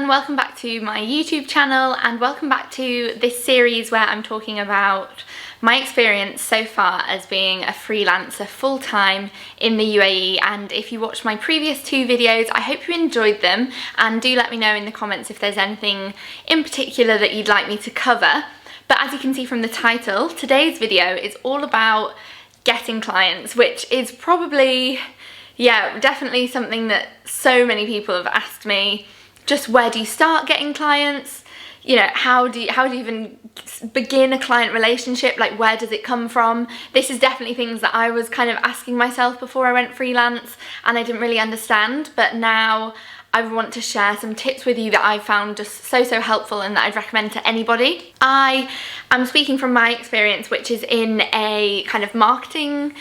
welcome back to my YouTube channel and welcome back to this series where I'm talking about my experience so far as being a freelancer full-time in the UAE. And if you watched my previous two videos, I hope you enjoyed them, and do let me know in the comments if there's anything in particular that you'd like me to cover. But as you can see from the title, today's video is all about getting clients, which is probably, definitely something that so many people have asked me. Just where do you start getting clients? You know, how do you even begin a client relationship? Like, where does it come from? This is definitely things that I was kind of asking myself before I went freelance and I didn't really understand, but now I want to share some tips with you that I found just so helpful and that I'd recommend to anybody. I am speaking from my experience, which is in a kind of marketing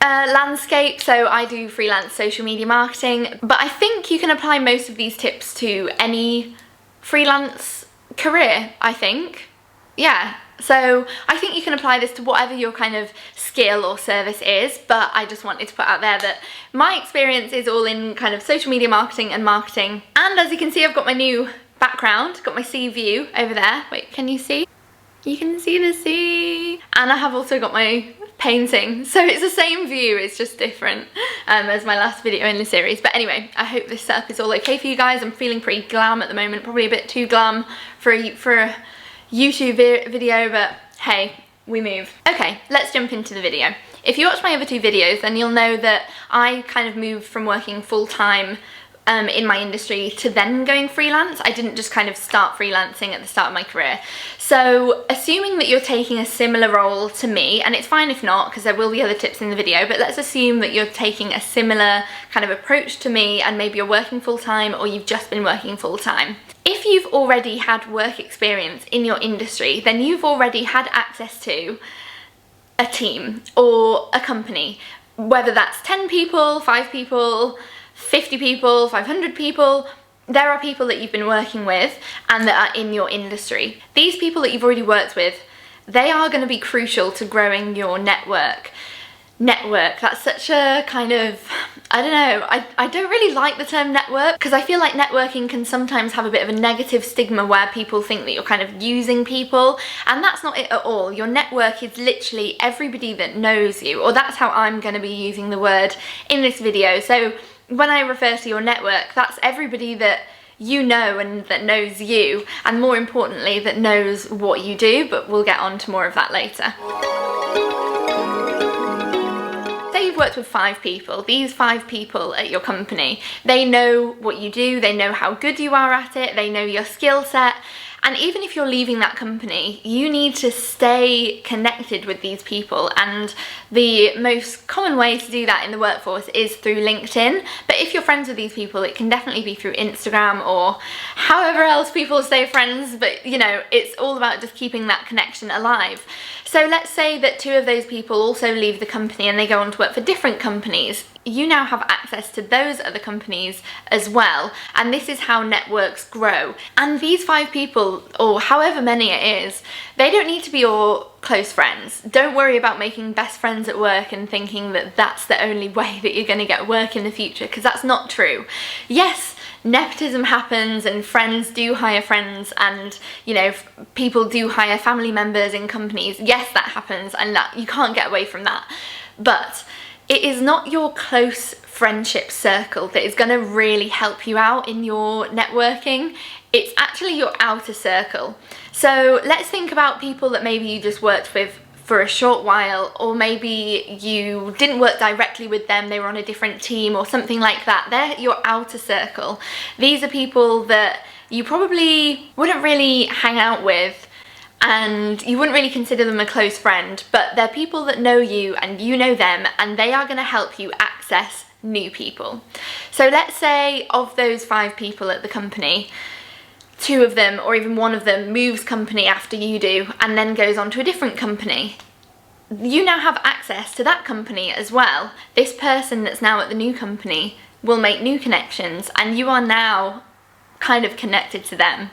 landscape, so I do freelance social media marketing, but I think you can apply most of these tips to any freelance career, I think. Yeah, so I think you can apply this to whatever your kind of skill or service is, but I just wanted to put out there that my experience is all in kind of social media marketing and marketing. And as you can see, I've got my new background, got my sea view over there. Wait, can you see? You can see the sea. And I have also got my painting, so it's the same view, it's just different as my last video in the series. But anyway, I hope this setup is all okay for you guys. I'm feeling pretty glam at the moment, probably a bit too glam for a YouTube video, but hey, we move. Okay, let's jump into the video. If you watch my other two videos, then you'll know that I kind of moved from working full-time in my industry to then going freelance. I didn't just kind of start freelancing at the start of my career. So assuming that you're taking a similar role to me, and it's fine if not, because there will be other tips in the video, but let's assume that you're taking a similar kind of approach to me and maybe you're working full-time or you've just been working full-time. If you've already had work experience in your industry, then you've already had access to a team or a company, whether that's 10 people, 5 people, 50 people, 500 people. There are people that you've been working with and that are in your industry. These people that you've already worked with, they are going to be crucial to growing your network. That's such a kind of, I don't know, I don't really like the term network, because I feel like networking can sometimes have a bit of a negative stigma where people think that you're kind of using people, and that's not it at all. Your network is literally everybody that knows you, or that's how I'm going to be using the word in this video. So when I refer to your network, that's everybody that you know and that knows you, and more importantly, that knows what you do, but we'll get on to more of that later. Say you've worked with 5 people. These 5 people at your company, they know what you do, they know how good you are at it, they know your skill set. And even if you're leaving that company, you need to stay connected with these people, and the most common way to do that in the workforce is through LinkedIn. But if you're friends with these people, it can definitely be through Instagram or however else people stay friends, but you know, it's all about just keeping that connection alive. So let's say that 2 of those people also leave the company and they go on to work for different companies. You now have access to those other companies as well, and this is how networks grow. And these 5 people, or however many it is, they don't need to be your close friends. Don't worry about making best friends at work and thinking that that's the only way that you're going to get work in the future, because that's not true. Yes, nepotism happens and friends do hire friends, and you know, people do hire family members in companies. Yes, that happens, and that you can't get away from that. But it is not your close friendship circle that is going to really help you out in your networking. It's actually your outer circle. So let's think about people that maybe you just worked with for a short while, or maybe you didn't work directly with them, they were on a different team or something like that. They're your outer circle. These are people that you probably wouldn't really hang out with, and you wouldn't really consider them a close friend, but they're people that know you and you know them, and they are going to help you access new people. So let's say of those 5 people at the company, 2 of them or even 1 of them moves company after you do and then goes on to a different company. You now have access to that company as well. This person that's now at the new company will make new connections, and you are now kind of connected to them.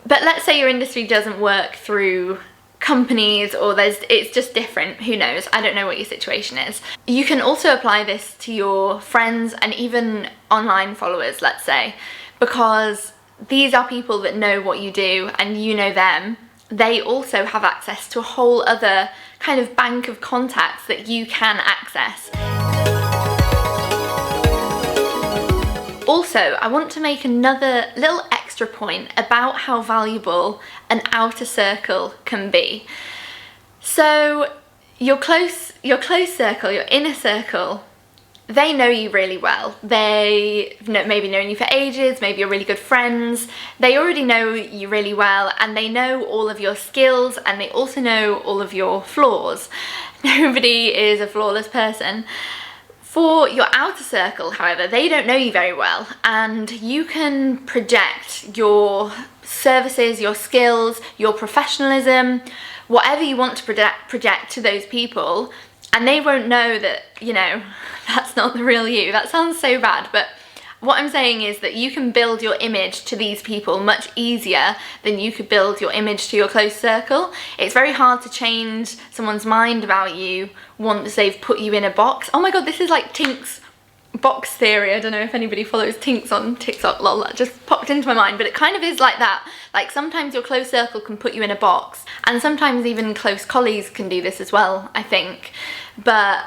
But let's say your industry doesn't work through companies, or it's just different, who knows, I don't know what your situation is. You can also apply this to your friends and even online followers, let's say, because these are people that know what you do and you know them. They also have access to a whole other kind of bank of contacts that you can access. Also, I want to make another little extra point about how valuable an outer circle can be. So your close circle, your inner circle, they know you really well. They've maybe known you for ages, maybe you're really good friends. They already know you really well, and they know all of your skills, and they also know all of your flaws. Nobody is a flawless person. For your outer circle, however, they don't know you very well, and you can project your services, your skills, your professionalism, whatever you want to project to those people, and they won't know that, you know, that's not the real you. That sounds so bad, but what I'm saying is that you can build your image to these people much easier than you could build your image to your close circle. It's very hard to change someone's mind about you once they've put you in a box. Oh my god, this is like Tink's box theory. I don't know if anybody follows Tinks on TikTok, lol, that just popped into my mind, but it kind of is like that. Like sometimes your close circle can put you in a box, and sometimes even close colleagues can do this as well, I think. But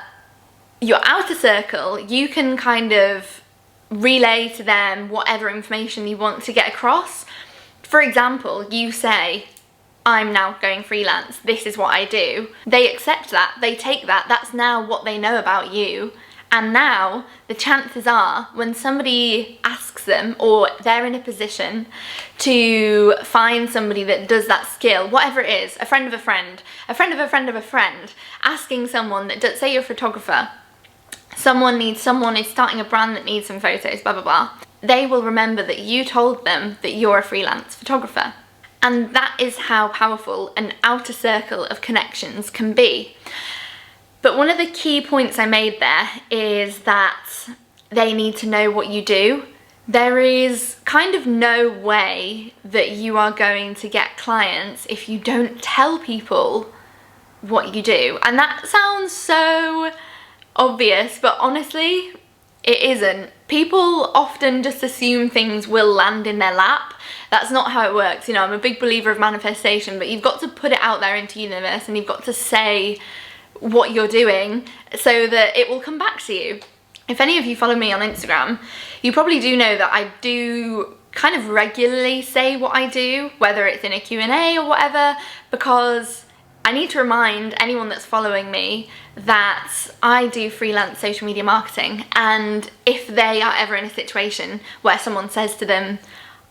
your outer circle, you can kind of relay to them whatever information you want to get across. For example, you say, I'm now going freelance, this is what I do. They accept that, they take that, that's now what they know about you. And now the chances are when somebody asks them, or they're in a position to find somebody that does that skill, whatever it is, a friend of a friend, a friend of a friend of a friend, asking someone that does, say you're a photographer, someone is starting a brand that needs some photos, blah, blah, blah. They will remember that you told them that you're a freelance photographer. And that is how powerful an outer circle of connections can be. But one of the key points I made there is that they need to know what you do. There is kind of no way that you are going to get clients if you don't tell people what you do. And that sounds so obvious, but honestly, it isn't. People often just assume things will land in their lap. That's not how it works. You know, I'm a big believer of manifestation, but you've got to put it out there into the universe, and you've got to say what you're doing so that it will come back to you. If any of you follow me on Instagram, you probably do know that I do kind of regularly say what I do, whether it's in a Q&A or whatever, because I need to remind anyone that's following me that I do freelance social media marketing, and if they are ever in a situation where someone says to them,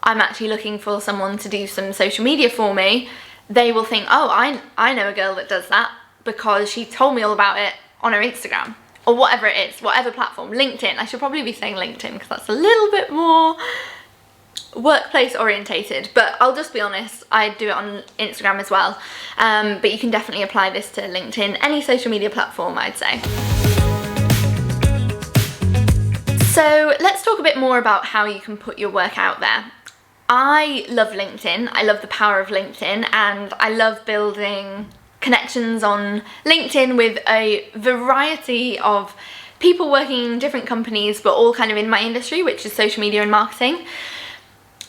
I'm actually looking for someone to do some social media for me, they will think, oh, I know a girl that does that because she told me all about it on her Instagram, or whatever it is, whatever platform, LinkedIn. I should probably be saying LinkedIn because that's a little bit more workplace orientated, but I'll just be honest, I do it on Instagram as well, but you can definitely apply this to LinkedIn, any social media platform, I'd say. So let's talk a bit more about how you can put your work out there. I love LinkedIn, I love the power of LinkedIn, and I love building connections on LinkedIn with a variety of people working in different companies, but all kind of in my industry, which is social media and marketing.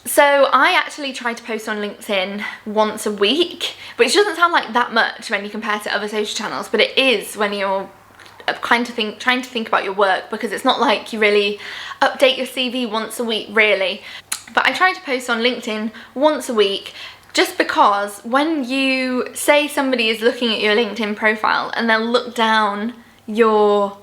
So I actually try to post on LinkedIn once a week, which doesn't sound like that much when you compare to other social channels, but it is when you're trying to think about your work, because it's not like you really update your CV once a week, really. But I try to post on LinkedIn once a week, just because when you say somebody is looking at your LinkedIn profile and they'll look down your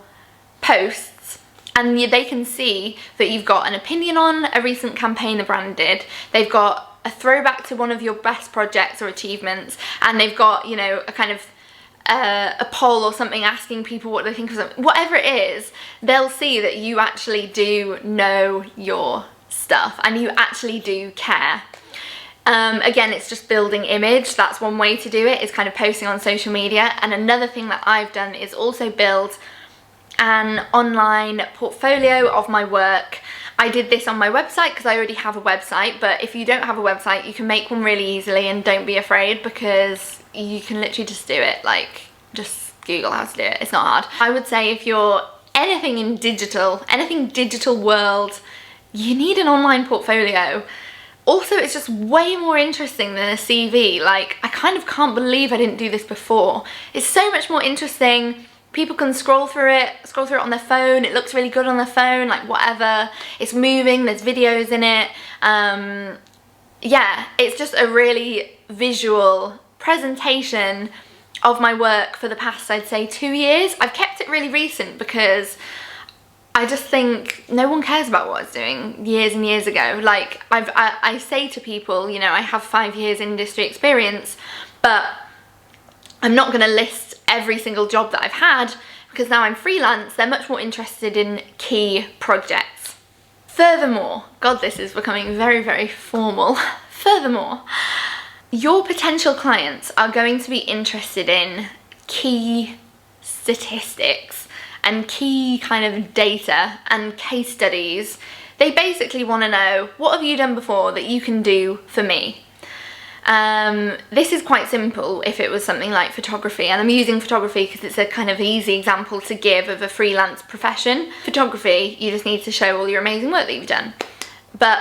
posts and they can see that you've got an opinion on a recent campaign a brand did, they've got a throwback to one of your best projects or achievements, and they've got, you know, a kind of a poll or something asking people what they think of something, whatever it is, they'll see that you actually do know your stuff and you actually do care. Again, it's just building image. That's one way to do it, is kind of posting on social media. And another thing that I've done is also build an online portfolio of my work. I did this on my website because I already have a website, but if you don't have a website, you can make one really easily, and don't be afraid, because you can literally just do it. Like, just Google how to do it. It's not hard. I would say if you're anything in digital, anything digital world, you need an online portfolio. Also, it's just way more interesting than a CV. Like, I kind of can't believe I didn't do this before. It's so much more interesting. People can scroll through it on their phone. It looks really good on their phone, like whatever. It's moving, there's videos in it. Yeah, it's just a really visual presentation of my work for the past, I'd say, 2 years. I've kept it really recent because I just think no one cares about what I was doing years and years ago. Like, I say to people, you know, I have 5 years industry experience, but I'm not going to list every single job that I've had because now I'm freelance. They're much more interested in key projects. Furthermore, God, this is becoming very, very formal. Furthermore, your potential clients are going to be interested in key statistics and key kind of data and case studies. They basically want to know, what have you done before that you can do for me? This is quite simple if it was something like photography, and I'm using photography because it's a kind of easy example to give of a freelance profession. Photography, you just need to show all your amazing work that you've done. But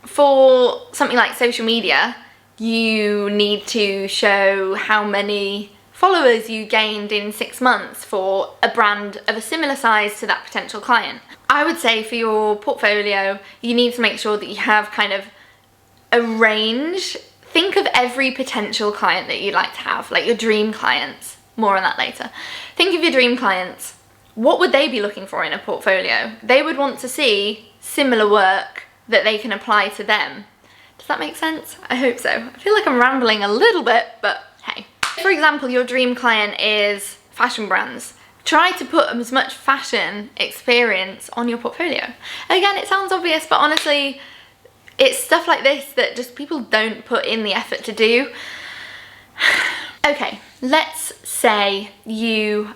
for something like social media, you need to show how many followers you gained in 6 months for a brand of a similar size to that potential client. I would say for your portfolio, you need to make sure that you have kind of a range. Think of every potential client that you'd like to have, like your dream clients. More on that later. Think of your dream clients. What would they be looking for in a portfolio? They would want to see similar work that they can apply to them. Does that make sense? I hope so. I feel like I'm rambling a little bit, but hey. For example, your dream client is fashion brands. Try to put as much fashion experience on your portfolio. Again, it sounds obvious, but honestly, it's stuff like this that just people don't put in the effort to do. Okay, let's say you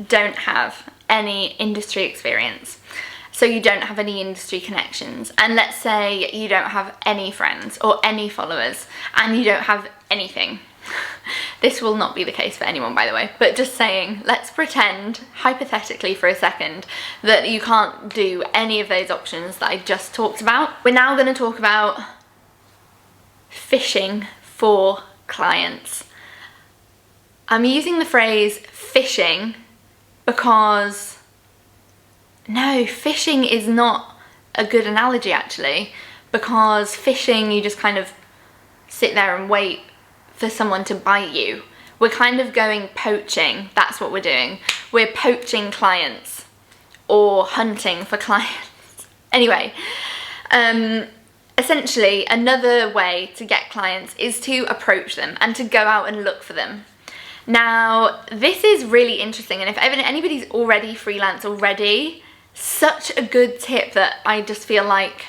don't have any industry experience. So you don't have any industry connections, and let's say you don't have any friends or any followers, and you don't have anything. This will not be the case for anyone, by the way, but just saying, let's pretend hypothetically for a second that you can't do any of those options that I just talked about. We're now going to talk about fishing for clients. I'm using the phrase fishing because no, fishing is not a good analogy actually, because fishing, you just kind of sit there and wait for someone to bite you. We're kind of going poaching. That's what we're doing. We're poaching clients or hunting for clients. Anyway, essentially another way to get clients is to approach them and to go out and look for them. Now, this is really interesting, and if anybody's already freelance already, such a good tip that I just feel like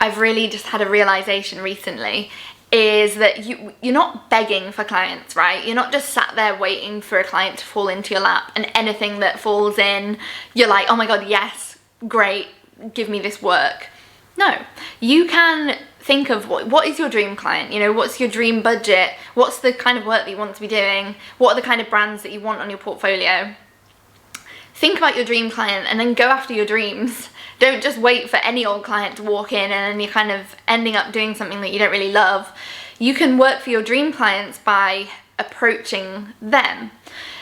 I've really just had a realization recently is that you're not begging for clients, right? You're not just sat there waiting for a client to fall into your lap, and anything that falls in, you're like, oh my God, yes, great, give me this work. No, you can think of what is your dream client, you know, what's your dream budget, what's the kind of work that you want to be doing, what are the kind of brands that you want on your portfolio. Think about your dream client and then go after your dreams. Don't just wait for any old client to walk in and then you're kind of ending up doing something that you don't really love. You can work for your dream clients by approaching them.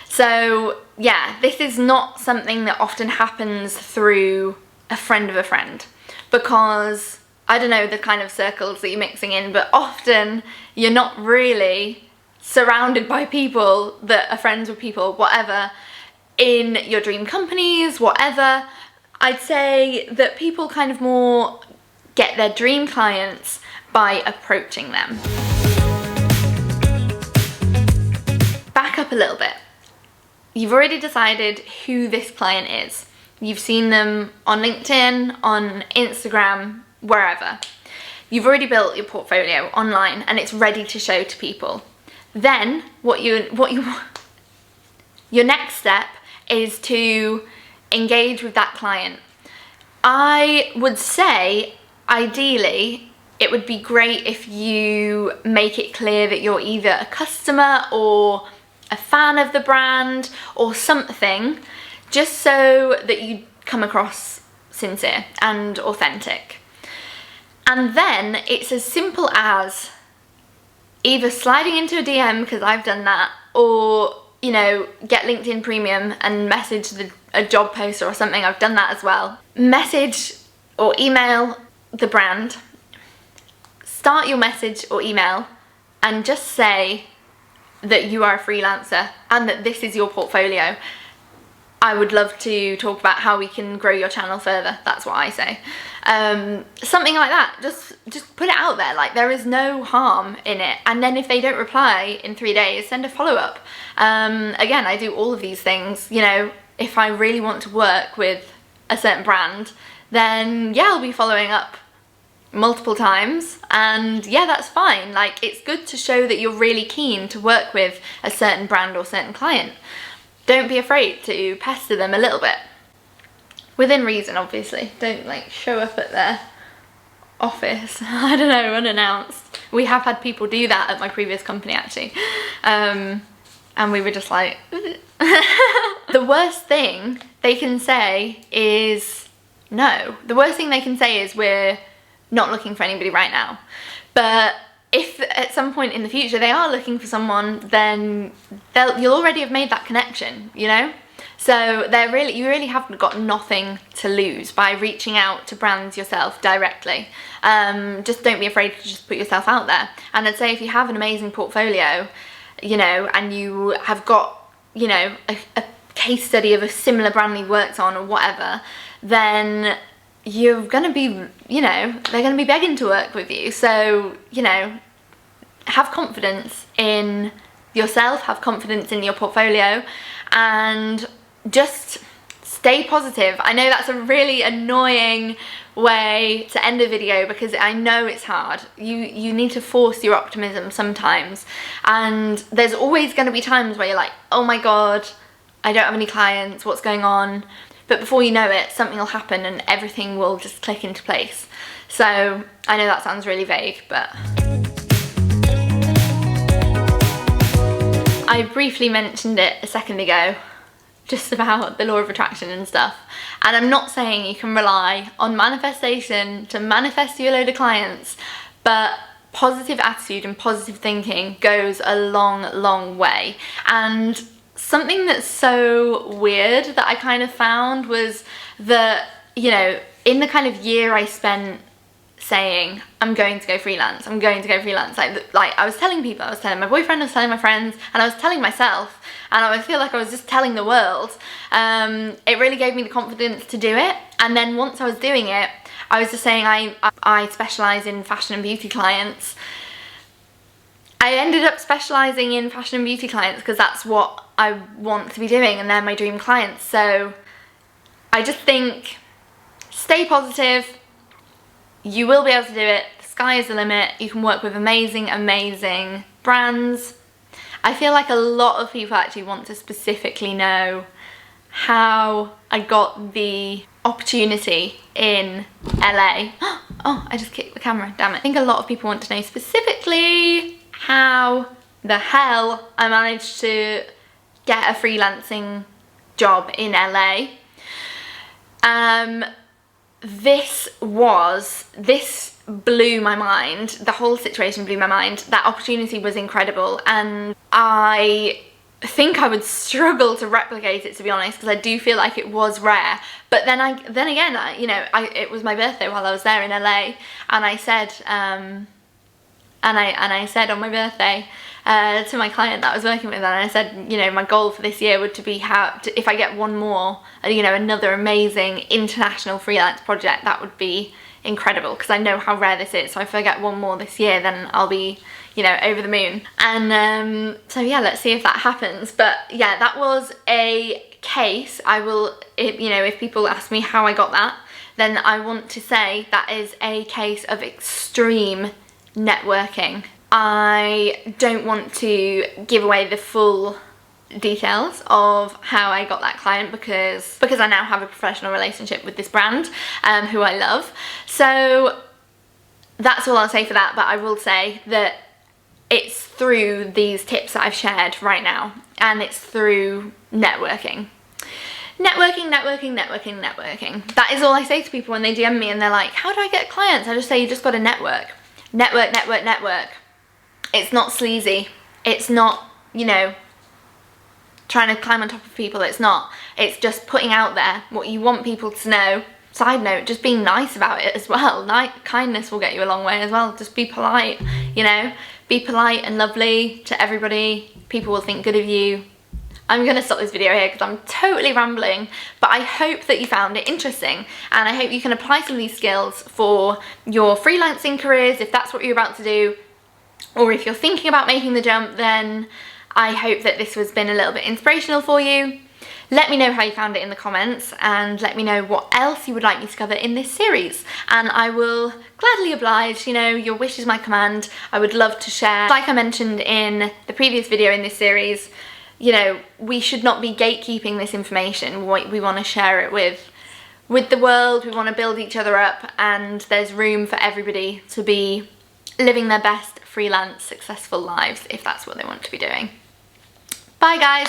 So yeah, this is not something that often happens through a friend of a friend, because I don't know the kind of circles that you're mixing in, but often you're not really surrounded by people that are friends with people, whatever, in your dream companies, whatever. I'd say that people kind of more get their dream clients by approaching them. Back up a little bit. You've already decided who this client is. You've seen them on LinkedIn, on Instagram, wherever. You've already built your portfolio online and it's ready to show to people. Then your next step is to engage with that client. I would say ideally it would be great if you make it clear that you're either a customer or a fan of the brand or something, just so that you come across sincere and authentic. And then it's as simple as either sliding into a DM, because I've done that, or, you know, get LinkedIn Premium and message a job poster or something. I've done that as well. Message or email the brand. Start your message or email and just say that you are a freelancer and that this is your portfolio. I would love to talk about how we can grow your channel further. That's what I say. Something like that. Just put it out there. Like, there is no harm in it. And then if they don't reply in 3 days, send a follow-up. Again, I do all of these things. You know, if I really want to work with a certain brand, then yeah, I'll be following up multiple times, and yeah, that's fine. Like, it's good to show that you're really keen to work with a certain brand or certain client. Don't be afraid to pester them a little bit. Within reason, obviously. Don't like show up at their office, I don't know, unannounced. We have had people do that at my previous company, actually. And we were just like, the worst thing they can say is no. The worst thing they can say is, we're not looking for anybody right now. But if at some point in the future they are looking for someone, then you'll already have made that connection, you know? So you really have got nothing to lose by reaching out to brands yourself directly. Just don't be afraid to just put yourself out there. And I'd say if you have an amazing portfolio, you know, and you have got, you know, a case study of a similar brand you worked on or whatever, then you're gonna be, you know, they're gonna be begging to work with you. So, you know, have confidence in yourself, have confidence in your portfolio, and just stay positive. I know that's a really annoying way to end a video, because I know it's hard. You need to force your optimism sometimes, and there's always going to be times where you're like, oh my god, I don't have any clients, what's going on? But before you know it, something will happen and everything will just click into place. So I know that sounds really vague, but I briefly mentioned it a second ago, just about the law of attraction and stuff. And I'm not saying you can rely on manifestation to manifest you a load of clients, but positive attitude and positive thinking goes a long, long way. And something that's so weird that I kind of found was that, you know, in the kind of year I spent saying, I'm going to go freelance, I'm going to go freelance, like I was telling people, I was telling my boyfriend, I was telling my friends, and I was telling myself, and I feel like I was just telling the world. It really gave me the confidence to do it. And then once I was doing it, I was just saying I specialise in fashion and beauty clients. I ended up specialising in fashion and beauty clients because that's what I want to be doing, and they're my dream clients. So I just think, stay positive. You will be able to do it. The sky is the limit. You can work with amazing, amazing brands. I feel like a lot of people actually want to specifically know how I got the opportunity in LA. Oh, I just kicked the camera, damn it. I think a lot of people want to know specifically how the hell I managed to get a freelancing job in LA. This blew my mind. The whole situation blew my mind. That opportunity was incredible, and I think I would struggle to replicate it, to be honest, because I do feel like it was rare. But then again, you know, it was my birthday while I was there in LA, and I said, and I said on my birthday to my client that I was working with, and I said, you know, my goal for this year would to be if I get one more, you know, another amazing international freelance project, that would be incredible, because I know how rare this is. So if I get one more this year, then I'll be, you know, over the moon. And so yeah, let's see if that happens. But yeah, that was a case. I will, you know, if people ask me how I got that, then I want to say that is a case of extreme networking. I don't want to give away the full details of how I got that client, because I now have a professional relationship with this brand who I love. So that's all I'll say for that, but I will say that it's through these tips that I've shared right now, and it's through networking. networking, networking, networking, networking. That is all I say to people when they DM me and they're like, how do I get clients? I just say, you just got to network. Network, network, network. It's not sleazy. It's not, you know, trying to climb on top of people. It's not. It's just putting out there what you want people to know. Side note, just being nice about it as well. Kindness will get you a long way as well. Just be polite, you know. Be polite and lovely to everybody. People will think good of you. I'm going to stop this video here because I'm totally rambling, but I hope that you found it interesting, and I hope you can apply some of these skills for your freelancing careers if that's what you're about to do, or if you're thinking about making the jump, then I hope that this has been a little bit inspirational for you. Let me know how you found it in the comments, and let me know what else you would like me to cover in this series, and I will gladly oblige. You know, your wish is my command. I would love to share. Like I mentioned in the previous video in this series, you know, we should not be gatekeeping this information. We want to share it with the world. We want to build each other up, and there's room for everybody to be living their best freelance successful lives if that's what they want to be doing. Bye guys.